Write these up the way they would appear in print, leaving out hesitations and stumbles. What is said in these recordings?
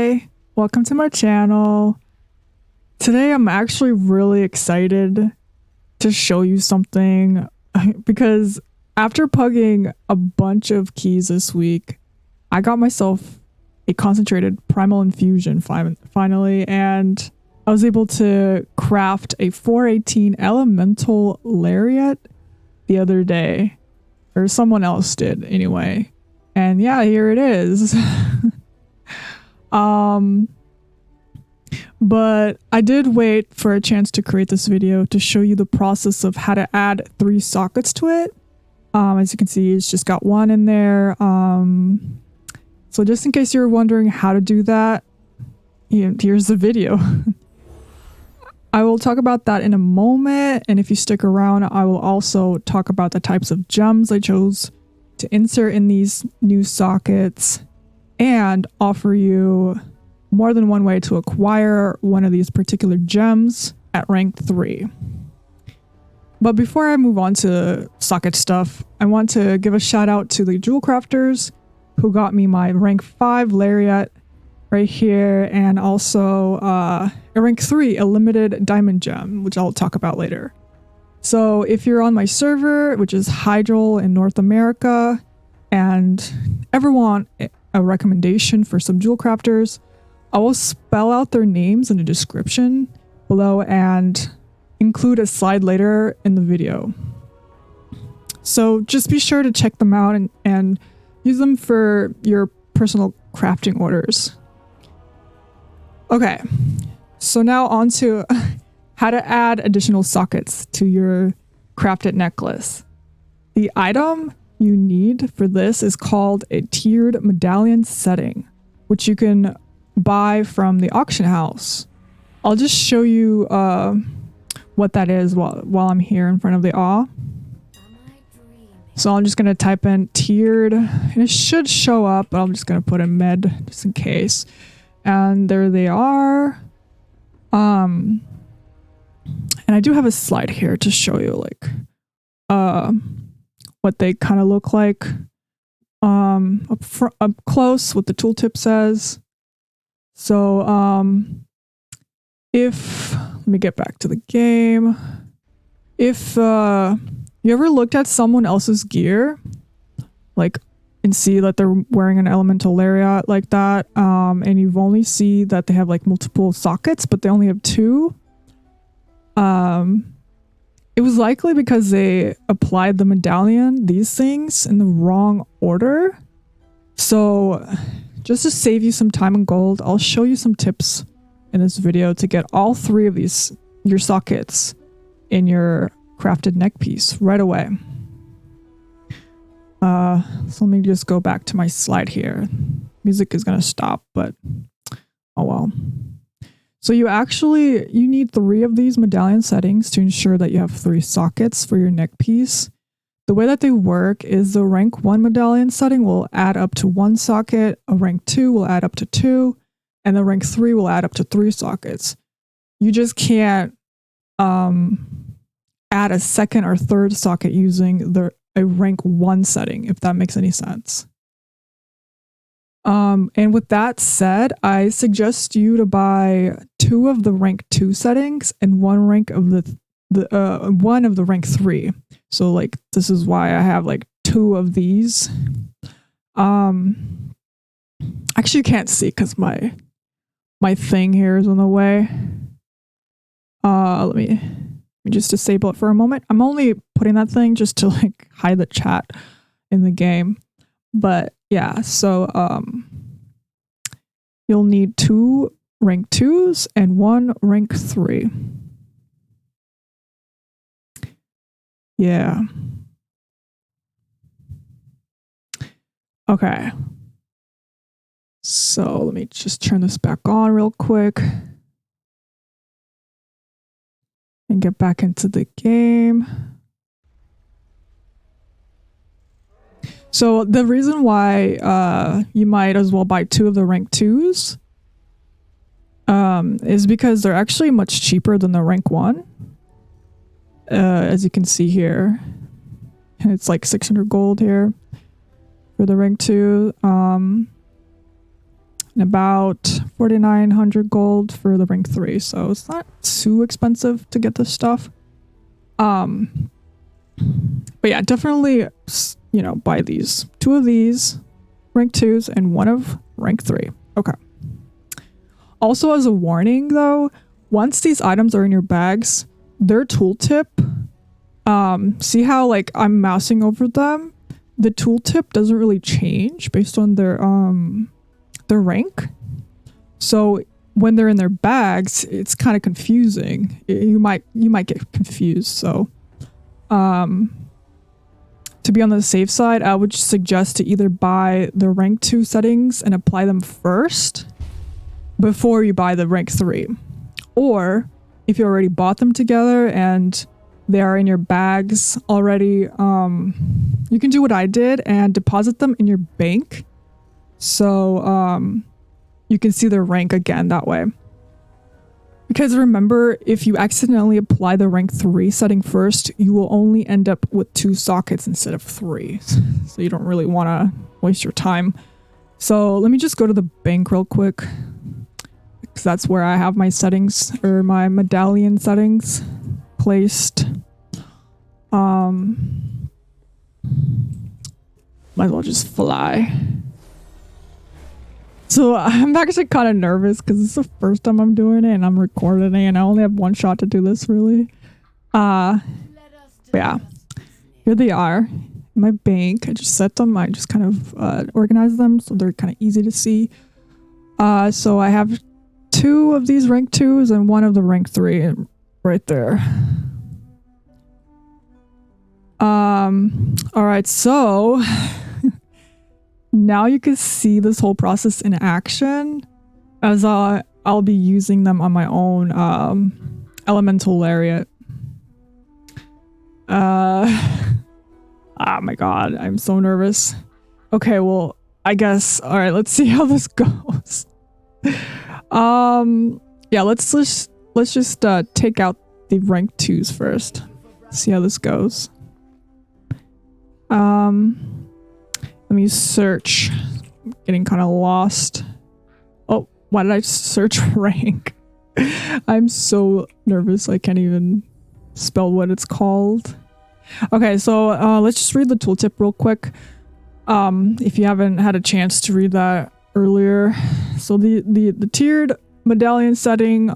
Hi, welcome to my channel. Today I'm actually really excited to show you something because after pugging a bunch of keys this week, I got myself a concentrated primal infusion finally, and I was able to craft a 418 Elemental Lariat the other day, or someone else did anyway. And yeah, here it is. But I did wait for a chance to create this video to show you the process of how to add 3 sockets to it. As you can see, it's just got 1 in there. So just in case you're wondering how to do that, here's the video. I will talk about that in a moment, and if you stick around, I will also talk about the types of gems I chose to insert in these new sockets and offer you more than one way to acquire one of these particular gems at rank 3. But before I move on to socket stuff, I want to give a shout out to the jewelcrafters who got me my rank 5 Lariat right here, and also a rank 3 Illimited Diamond gem, which I'll talk about later. So if you're on my server, which is Hydrol in North America, and ever want a recommendation for some jewel crafters, I will spell out their names in the description below and include a slide later in the video. So just be sure to check them out and use them for your personal crafting orders. Okay, so now on to how to add additional sockets to your crafted necklace. The item you need for this is called a tiered medallion setting, which you can buy from the auction house. I'll just show you what that is while I'm here in front of the awe. So I'm just going to type in tiered, and it should show up, but I'm just going to put in med just in case. And there they are. And I do have a slide here to show you like what they kind of look like up close, what the tooltip says. So let me get back to the game. If you ever looked at someone else's gear, like, and see that they're wearing an elemental lariat like that, and you've only see that they have like multiple sockets, but they only have 2, it was likely because they applied the medallion, these things, in the wrong order. So just to save you some time and gold, I'll show you some tips in this video to get all 3 of your sockets in your crafted neck piece right away. So let me just go back to my slide here. Music is gonna stop, but oh well. So you need 3 of these medallion settings to ensure that you have 3 sockets for your neck piece. The way that they work is the rank 1 medallion setting will add up to 1 socket, a rank 2 will add up to 2, and the rank 3 will add up to 3 sockets. You just can't add a second or third socket using a rank 1 setting, if that makes any sense. And with that said, I suggest you to buy 2 of the rank 2 settings and 1 rank of one of the rank 3. So like this is why I have like 2 of these. Actually you can't see because my thing here is on the way. Let me just disable it for a moment. I'm only putting that thing just to like hide the chat in the game. But yeah, so you'll need 2 rank 2s and 1 rank 3. Yeah. Okay. So let me just turn this back on real quick and get back into the game. So the reason why you might as well buy 2 of the rank 2s is because they're actually much cheaper than the rank 1. As you can see here, it's like 600 gold here for the rank 2. and about 4,900 gold for the rank 3. So it's not too expensive to get this stuff. But yeah, definitely, you know, buy these. 2 of these rank 2s and 1 of rank 3. Okay. Also, as a warning though, once these items are in your bags, their tooltip, see how like I'm mousing over them? The tooltip doesn't really change based on their rank. So when they're in their bags, it's kind of confusing. You might get confused. So to be on the safe side, I would suggest to either buy the rank 2 settings and apply them first before you buy the rank 3. Or if you already bought them together and they are in your bags already, you can do what I did and deposit them in your bank. So you can see their rank again that way. Because remember, if you accidentally apply the rank 3 setting first, you will only end up with 2 sockets instead of 3. So you don't really want to waste your time. So let me just go to the bank real quick, because that's where I have my settings, or my medallion settings placed. Might as well just fly. So I'm actually kind of nervous because it's the first time I'm doing it and I'm recording it and I only have 1 shot to do this really. But yeah, here they are in my bank. I just set them. I just kind of organize them so they're kind of easy to see. So I have 2 of these rank 2s and 1 of the rank 3 right there. All right, so now you can see this whole process in action, as I'll be using them on my own Elemental Lariat. Oh my god, I'm so nervous. Okay, well, I guess, all right, let's see how this goes. Yeah, let's just take out the rank 2s first. See how this goes. Let me search. I'm getting kind of lost. Oh, why did I search rank? I'm so nervous I can't even spell what it's called. Okay, so let's just read the tooltip real quick. If you haven't had a chance to read that earlier. So the tiered medallion setting,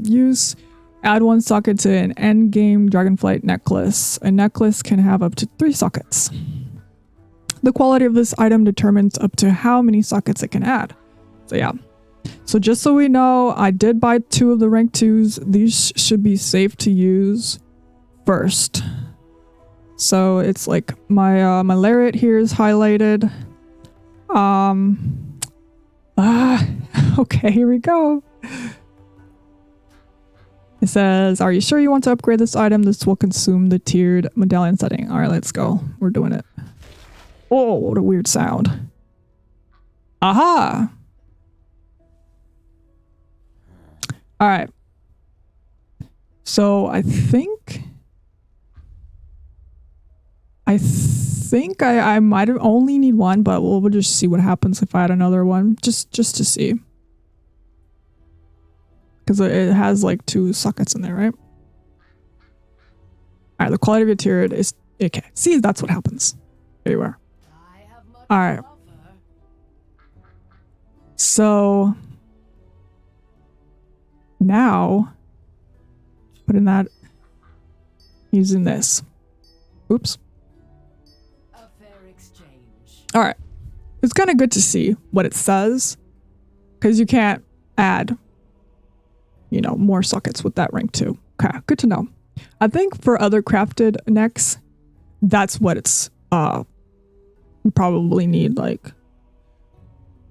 use add 1 socket to an endgame dragonflight necklace. A necklace can have up to 3 sockets. The quality of this item determines up to how many sockets it can add. So yeah. So just so we know, I did buy 2 of the rank 2s. These should be safe to use first. So it's like my my lariat here is highlighted. Okay, here we go. It says, are you sure you want to upgrade this item? This will consume the tiered medallion setting. All right, let's go. We're doing it. Oh, what a weird sound. Aha! All right. So I think I might have only need 1, but we'll just see what happens if I add another one, just to see. Because it has like 2 sockets in there, right? All right, the quality of your tiered is okay. See, that's what happens. There you are. All right. So now, putting that, using this. Oops. All right. It's kind of good to see what it says, because you can't add, you know, more sockets with that rank 2. Okay, good to know. I think for other crafted necks, that's what it's, you probably need like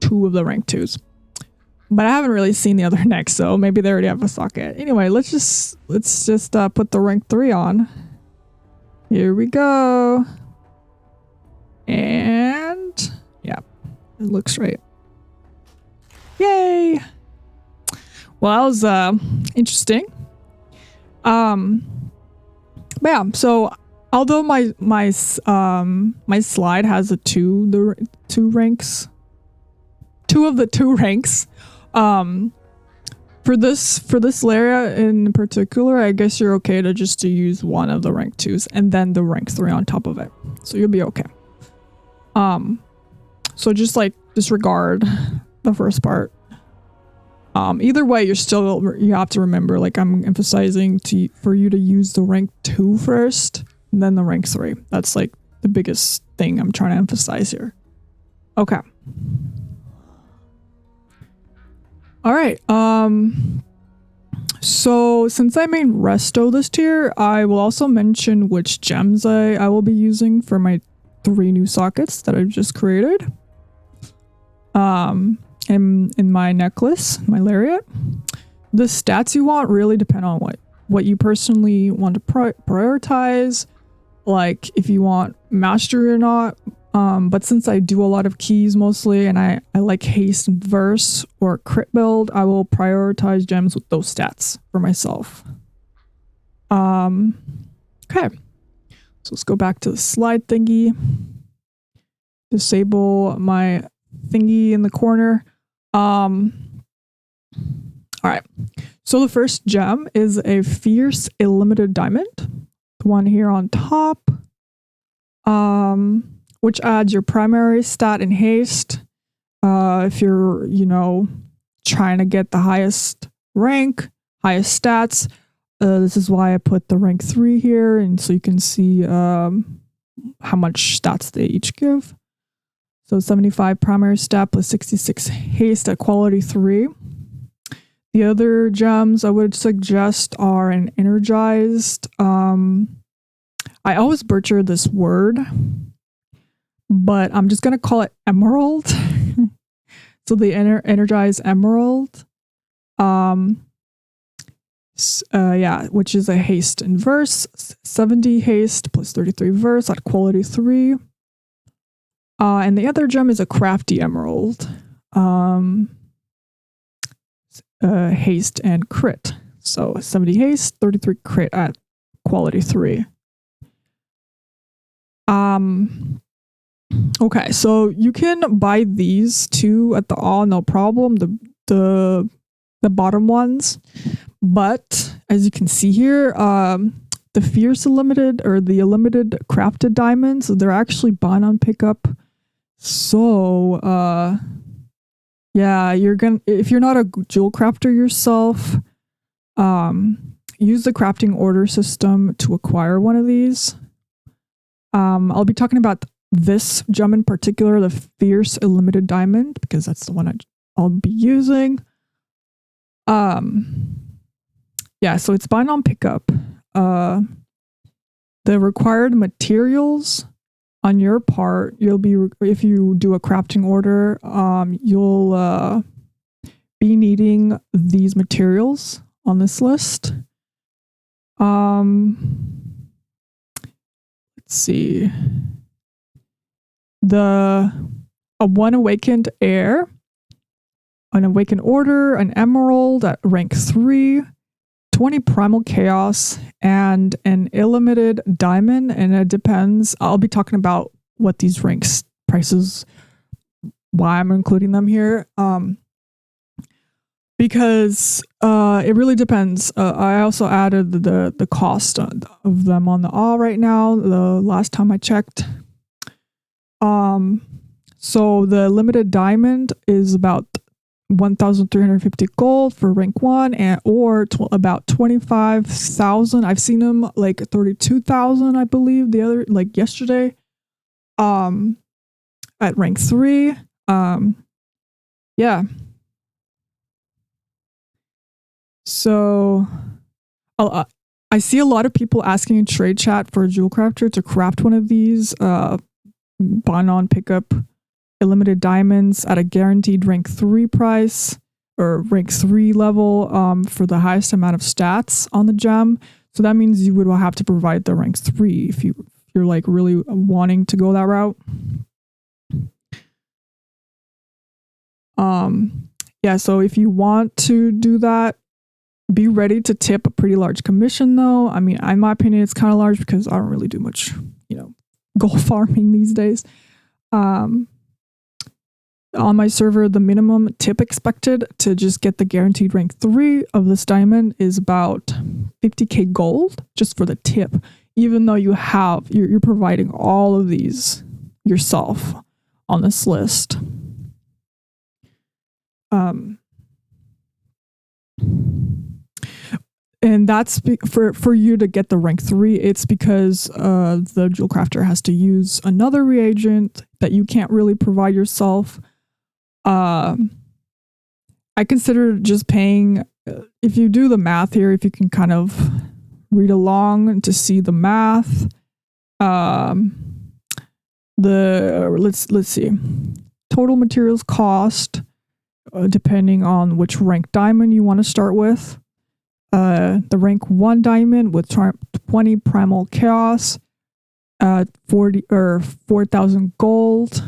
2 of the rank 2s. But I haven't really seen the other necks, so maybe they already have a socket. Anyway, let's just put the rank 3 on. Here we go. And yeah, it looks right. Yay! Well, that was interesting. But yeah, so although my slide has the 2 ranks two of the two ranks. For this Lariat in particular, I guess you're okay to just to use one of the rank 2s and then the rank 3 on top of it. So you'll be okay. So just like disregard the first part. Either way, you have to remember, like I'm emphasizing for you to use the rank 2 first and then the rank 3. That's like the biggest thing I'm trying to emphasize here. Okay. All right. So since I made resto this tier, I will also mention which gems I will be using for my 3 new sockets that I've just created. In my necklace, my Lariat. The stats you want really depend on what you personally want to prioritize. Like if you want mastery or not. But since I do a lot of keys mostly and I like haste and verse or crit build, I will prioritize gems with those stats for myself. Okay. So let's go back to the slide thingy. Disable my thingy in the corner. All right. So the first gem is a Fierce Illimited Diamond. The one here on top. Which adds your primary stat in haste. If you're, trying to get the highest rank, highest stats. This is why I put the rank 3 here, and so you can see how much stats they each give. So 75 primary stat plus 66 haste at quality 3. The other gems I would suggest are an energized. I always butcher this word, but I'm just gonna call it emerald. So the energized emerald. Which is a haste in verse, 70 haste plus 33 verse at quality 3. And the other gem is a crafty emerald. Haste and crit. So 70 haste, 33 crit at quality 3. Okay, so you can buy these two at the all, no problem. The bottom ones. But as you can see here, the Fierce Illimited or the Illimited Crafted Diamonds, they're actually bought on pickup. So, if you're not a jewel crafter yourself, use the crafting order system to acquire one of these. I'll be talking about this gem in particular, the Fierce Illimited Diamond, because that's the one I'll be using. So it's buying on pickup. The required materials on your part, if you do a crafting order, you'll be needing these materials on this list. Let's see. A one awakened air, an awakened order, an emerald at rank 3, 20 primal chaos, and an illimited diamond. And it depends. I'll be talking about what these ranks prices, why I'm including them here. Because it really depends. I also added the cost of them on the all right now, the last time I checked. So the limited diamond is about 1,350 gold for rank 1 or about 25,000. I've seen them like 32,000, I believe, the other like yesterday. At rank 3. So I see a lot of people asking in trade chat for a jewelcrafter to craft one of these bond on pickup illimited diamonds at a guaranteed rank 3 price or rank 3 level for the highest amount of stats on the gem. So that means you would have to provide the rank 3 if you're like really wanting to go that route. So if you want to do that, be ready to tip a pretty large commission though. I mean, in my opinion, it's kind of large because I don't really do much, gold farming these days. On my server, the minimum tip expected to just get the guaranteed rank 3 of this diamond is about 50k gold just for the tip, even though you're providing all of these yourself on this list. And that's for you to get the rank 3. It's because the jewelcrafter has to use another reagent that you can't really provide yourself. I consider just paying, if you do the math here, if you can kind of read along to see the math. Let's see. Total materials cost, depending on which rank diamond you want to start with. The rank 1 diamond with 20 primal chaos, 40 or 4,000 gold.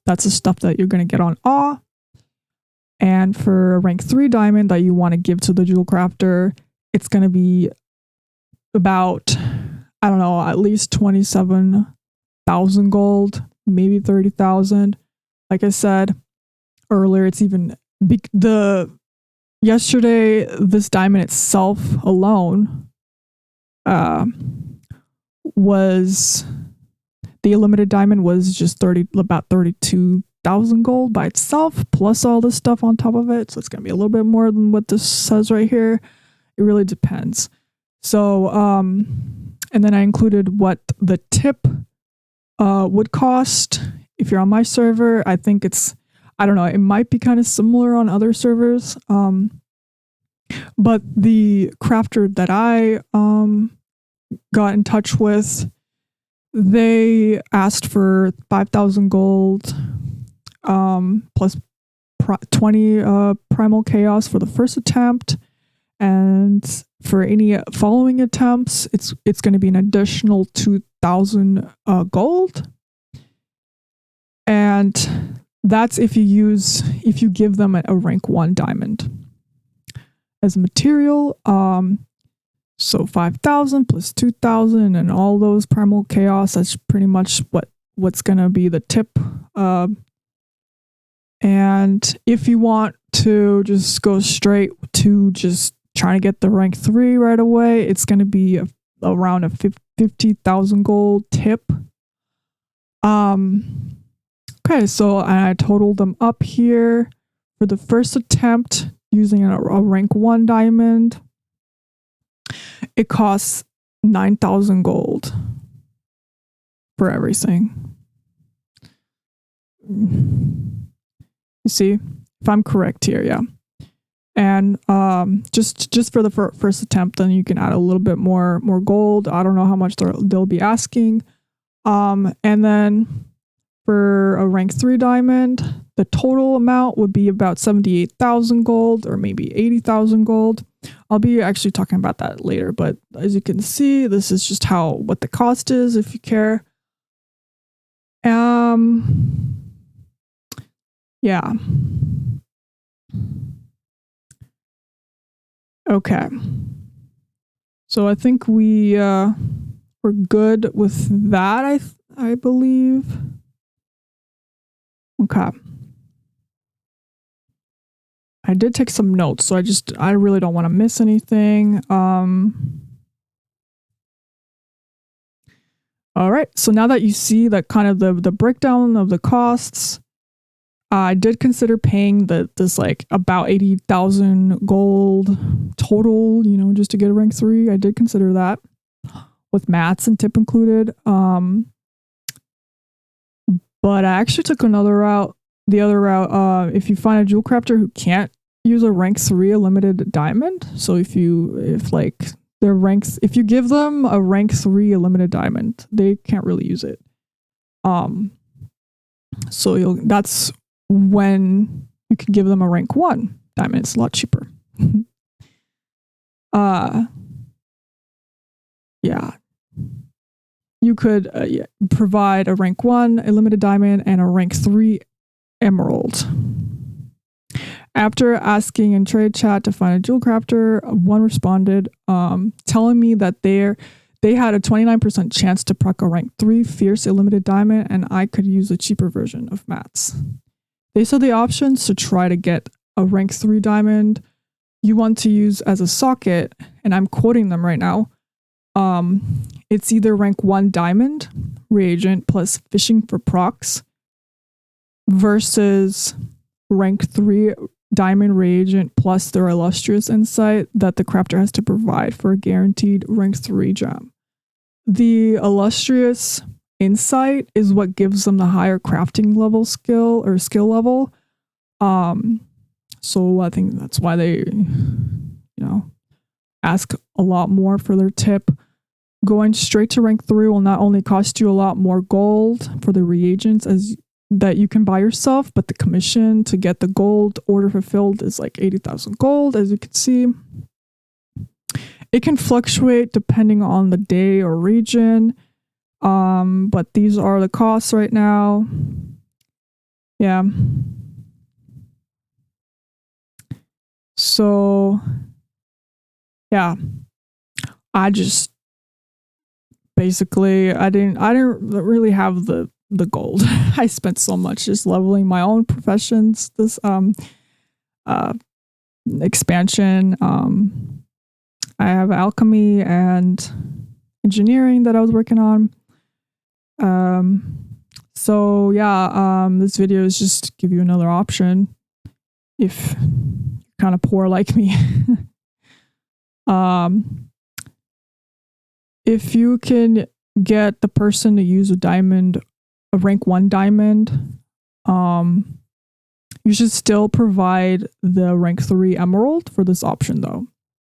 That's the stuff that you're going to get on Awe. And for a rank 3 diamond that you want to give to the jewelcrafter, it's going to be about, I don't know, at least 27,000 gold, maybe 30,000. Like I said earlier, it's even yesterday, this diamond itself alone was, the Illimited Diamond was just about 32,000 gold by itself, plus all this stuff on top of it. So it's going to be a little bit more than what this says right here. It really depends. So, and then I included what the tip would cost if you're on my server. I think I don't know, it might be kind of similar on other servers. But the crafter that I got in touch with, they asked for 5,000 gold plus 20 primal chaos for the first attempt, and for any following attempts it's going to be an additional 2,000 gold. And that's if you give them a rank 1 diamond as a material. So 5,000 plus 2,000 and all those primal chaos, that's pretty much what's going to be the tip. And if you want to just go straight to just trying to get the rank 3 right away, it's going to be around a 50,000 gold tip. Okay, so I totaled them up here. For the first attempt using a rank 1 diamond, it costs 9,000 gold for everything. You see, if I'm correct here, yeah. And just for the first attempt, then you can add a little bit more gold. I don't know how much they'll be asking. And then for a rank 3 diamond, the total amount would be about 78,000 gold or maybe 80,000 gold. I'll be actually talking about that later, but as you can see, this is just what the cost is if you care. Yeah. Okay. So I think we're good with that, I believe. Okay. I did take some notes, so I really don't want to miss anything. All right. So now that you see that kind of the breakdown of the costs, I did consider paying this like about 80,000 gold total, just to get a rank 3. I did consider that with mats and tip included. But I actually took the other route. If you find a jewelcrafter who can't use a rank 3 Illimited Diamond, so if you give them a rank 3 Illimited Diamond, they can't really use it. So that's when you can give them a rank 1 diamond. It's a lot cheaper. Yeah. You could provide a rank 1 Illimited Diamond and a rank 3 Emerald. After asking in trade chat to find a jewelcrafter, one responded telling me that they had a 29% chance to proc a rank 3 Fierce Illimited Diamond, and I could use a cheaper version of mats. These are the options to try to get a rank 3 diamond. You want to use as a socket, and I'm quoting them right now. It's either rank 1 diamond reagent plus fishing for procs versus rank 3 diamond reagent plus their illustrious insight that the crafter has to provide for a guaranteed rank 3 gem. The illustrious insight is what gives them the higher crafting level skill level. So I think that's why they, ask a lot more for their tip. Going straight to rank 3 will not only cost you a lot more gold for the reagents that you can buy yourself, but the commission to get the gold order fulfilled is like 80,000 gold, as you can see. It can fluctuate depending on the day or region, but these are the costs right now. Yeah. So, yeah, I just basically I didn't really have the gold. I spent so much just leveling my own professions this expansion. I have alchemy and engineering that I was working on. So yeah, this video is just to give you another option if you're kind of poor like me. If you can get the person to use a rank 1 diamond, you should still provide the rank 3 emerald for this option though.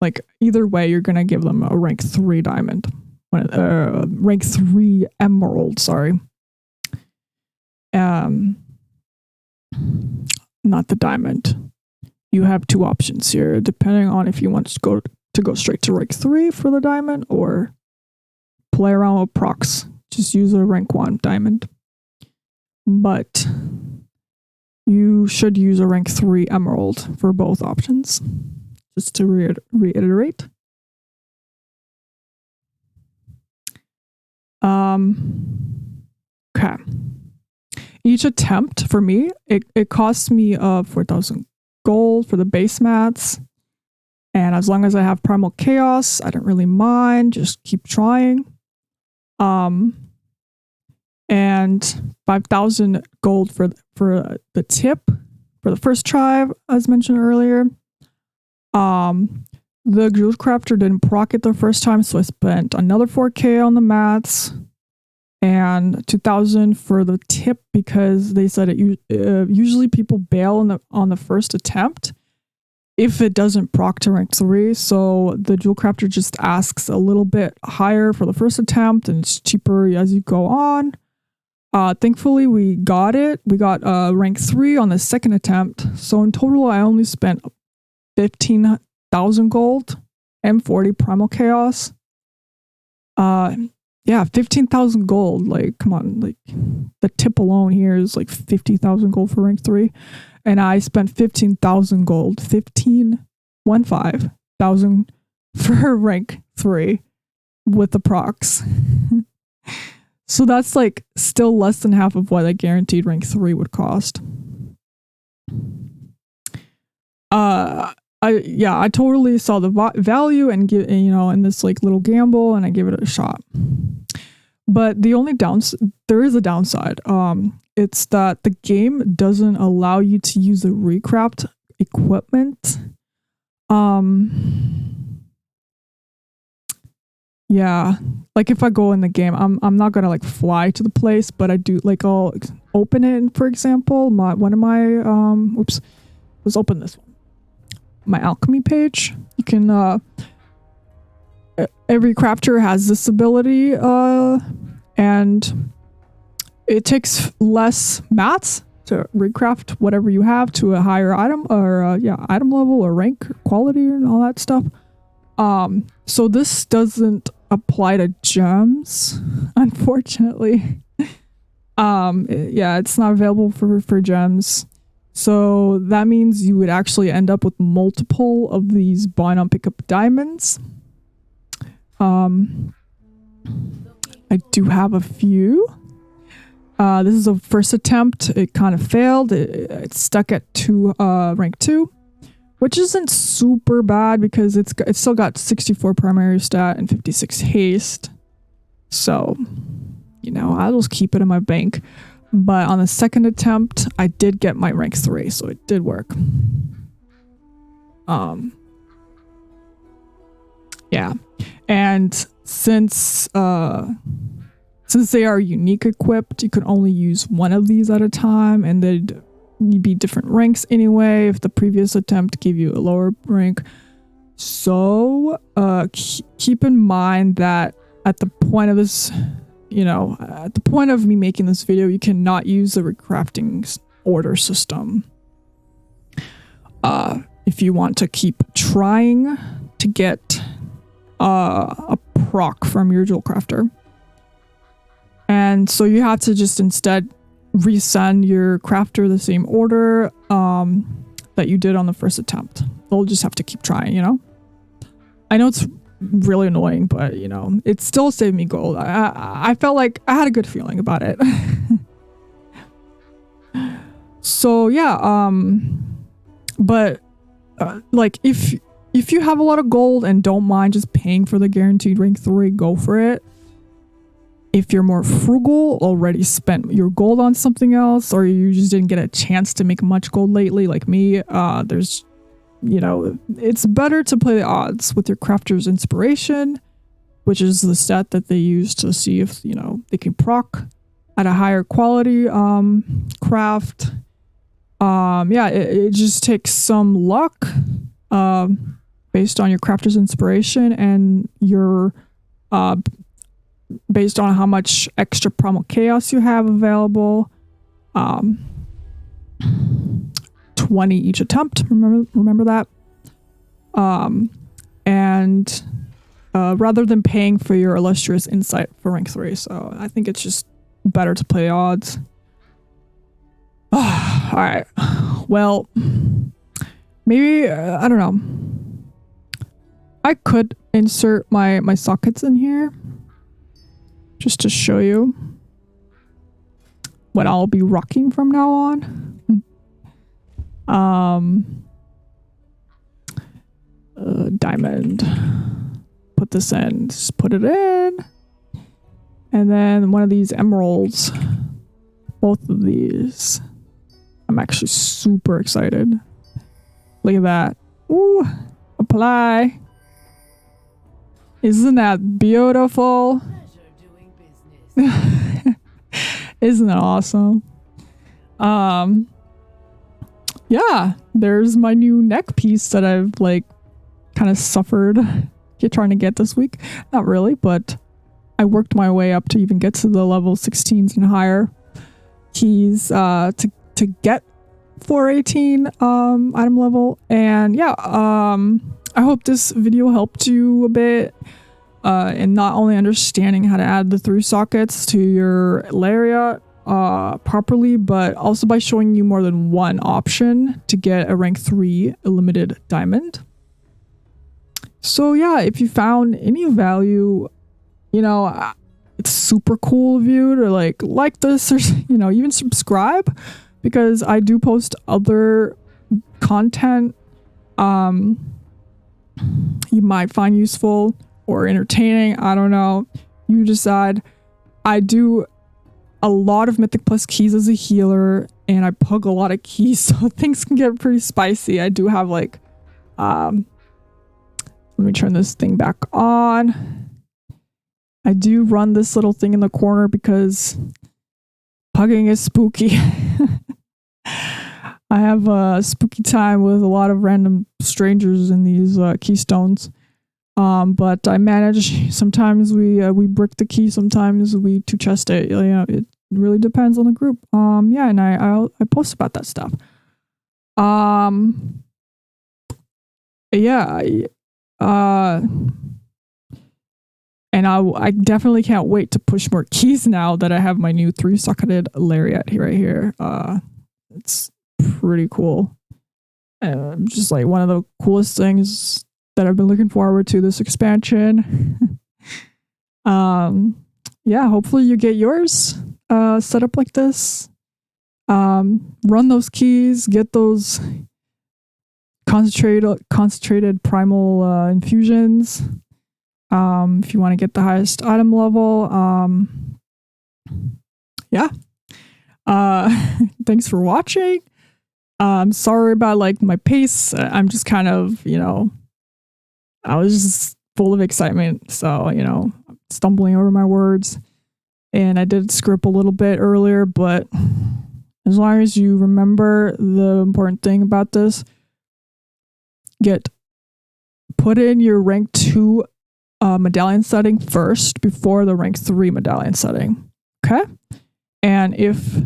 Like either way, you're gonna give them a rank 3 diamond, rank 3 emerald. Sorry, not the diamond. You have 2 options here, depending on if you want to go straight to rank 3 for the diamond or play around with procs. Just use a rank 1 diamond, but you should use a rank 3 emerald for both options. Just to reiterate. Okay. Each attempt for me, it costs me 4,000 gold for the base mats. And as long as I have primal chaos, I don't really mind. Just keep trying. And 5,000 gold for the tip for the first try, as mentioned earlier. The jewelcrafter didn't proc it the first time, so I spent another 4K on the mats and 2,000 for the tip because they said usually people bail on the first attempt if it doesn't proc to rank 3. So the jewelcrafter just asks a little bit higher for the first attempt, and it's cheaper as you go on. Thankfully, we got it. We got rank 3 on the second attempt. So in total, I only spent 15,000 gold and 40 primal chaos. Yeah, 15,000 gold. Like, come on, like the tip alone here is like 50,000 gold for rank 3, and I spent 15,000 gold, 15,000 for rank 3 with the procs. So that's like still less than half of what a guaranteed rank 3 would cost. I totally saw the value and in this like little gamble, and I gave it a shot. But the only there is a downside. It's that the game doesn't allow you to use the recraft equipment. Yeah, like if I go in the game, I'm not gonna like fly to the place, but I do like I'll open it. For example, let's open this one. My alchemy page. You can every crafter has this ability, and it takes less mats to recraft whatever you have to a higher item or item level or rank or quality and all that stuff. So this doesn't apply to gems, unfortunately. It's not available for gems. So that means you would actually end up with multiple of these buy on pickup diamonds. I do have a few. This is a first attempt. It kind of failed. It's stuck at rank 2, which isn't super bad because it's still got 64 primary stat and 56 haste. So, you know, I'll just keep it in my bank. But on the second attempt, I did get my rank 3, so it did work. Yeah. And since they are unique equipped, you can only use one of these at a time, and they'd be different ranks anyway if the previous attempt gave you a lower rank. So keep in mind that at the point of this, you know, at the point of me making this video, you cannot use the recrafting order system if you want to keep trying to get a proc from your jewelcrafter. And so you have to just instead resend your crafter the same order that you did on the first attempt. They'll just have to keep trying, you know? I know it's really annoying, but, you know, it still saved me gold. I felt like I had a good feeling about it. So, yeah, but, like, if you have a lot of gold and don't mind just paying for the guaranteed rank 3, go for it. If you're more frugal, already spent your gold on something else, or you just didn't get a chance to make much gold lately, like me, there's, you know, it's better to play the odds with your crafter's inspiration, which is the stat that they use to see if, you know, they can proc at a higher quality craft. Yeah, it just takes some luck based on your crafter's inspiration and your based on how much extra primal chaos you have available. 20 each attempt, remember that. And rather than paying for your illustrious insight for rank 3. So I think it's just better to play the odds. All right. Well, maybe, I don't know. I could insert my sockets in here just to show you what I'll be rocking from now on. Diamond. Put this in. Just put it in. And then one of these emeralds. Both of these. I'm actually super excited. Look at that. Ooh. Apply. Isn't that beautiful? Isn't that awesome? Yeah, there's my new neck piece that I've like kind of suffered trying to get this week. Not really, but I worked my way up to even get to the level 16s and higher keys to get 418 item level. And yeah, I hope this video helped you a bit in not only understanding how to add the 3 sockets to your lariat properly, but also by showing you more than one option to get a rank 3 Illimited Diamond. So yeah, if you found any value, you know, it's super cool of you to like this, or, you know, even subscribe, because I do post other content you might find useful or entertaining. I don't know, you decide. I do a lot of Mythic Plus keys as a healer, and I pug a lot of keys, so things can get pretty spicy. I do have like let me turn this thing back on. I do run this little thing in the corner because pugging is spooky. I have a spooky time with a lot of random strangers in these keystones. But I manage. Sometimes we brick the key. Sometimes we 2-chest it. You know, it really depends on the group. Yeah, and I post about that stuff. Yeah. And I definitely can't wait to push more keys now that I have my new 3-socketed lariat right here. It's pretty cool. Just like one of the coolest things that I've been looking forward to this expansion. Yeah, yeah, hopefully you get yours set up like this. Run those keys, get those concentrated primal infusions. If you want to get the highest item level. Yeah. Thanks for watching. I'm sorry about like my pace. I'm just kind of, I was just full of excitement. So, stumbling over my words. And I did script a little bit earlier, but as long as you remember the important thing about this, put in your rank 2 medallion setting first before the rank 3 medallion setting. Okay? And if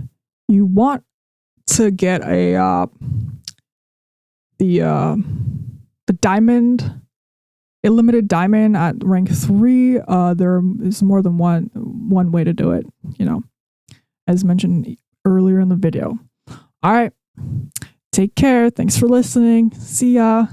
you want to get the diamond, Illimited Diamond at rank 3, there is more than one way to do it, as mentioned earlier in the video. All right. Take care. Thanks for listening. See ya.